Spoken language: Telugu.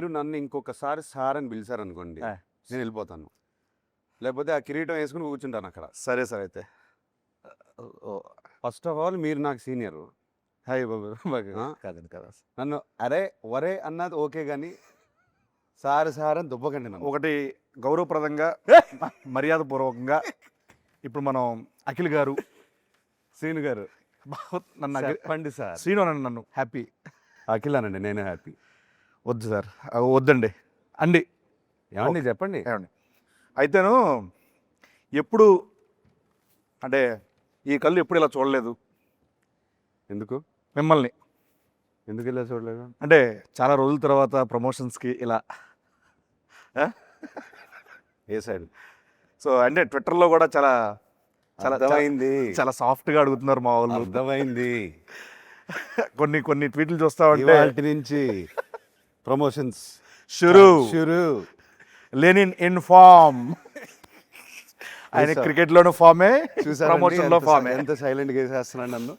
మీరు నన్ను ఇంకొకసారి సార్ అని పిలిచారనుకోండి, ఆ. నేను వెళ్ళిపోతాను. లేకపోతే ఆ కిరీటం వేసుకుని కూర్చుంటాను అక్కడ. సరే సార్ అయితే. ఫస్ట్ ఆఫ్ ఆల్ మీరు నాకు సీనియర్. హాయ్ బాబు. ఆ? కాదండి కదా. నన్ను అరే ఒరే అన్నది ఓకే కానీ సార్ అని దుబ్బకండి నన్ను. ఒకటి గౌరవప్రదంగా మర్యాదపూర్వకంగా ఇప్పుడు మనం అఖిల్ గారు శ్రీను గారు నన్ను చెప్పండి సార్. శ్రీను అనండి, నన్ను హ్యాపీ. అఖిల్ అనండి, నేను హ్యాపీ. వద్దు సార్, వద్దండి అండి. ఏమండి చెప్పండి. ఏమండి అయితేను ఎప్పుడు అంటే ఈ కళ్ళు ఎప్పుడు ఇలా చూడలేదు ఎందుకు మిమ్మల్ని. ఎందుకు ఇలా చూడలేదు? అంటే చాలా రోజుల తర్వాత ప్రమోషన్స్కి ఇలా ఏ సైడ్? సో అంటే ట్విట్టర్లో కూడా చాలా చాలా అర్థమైంది, చాలా సాఫ్ట్గా అడుగుతున్నారు మా వాళ్ళు. అర్థమైంది. కొన్ని ట్వీట్లు చూస్తా ఉంటే ఇవాల్టి నుంచి ప్రమోషన్స్ షురు షురు. Lenin in form. ఆయన చూసా. క్రికెట్లోనూ ఫామే, చూసారండి ప్రమోషన్లో ఫామే. ఎంత సైలెంట్గా వేసేస్తున్నాడు నన్ను.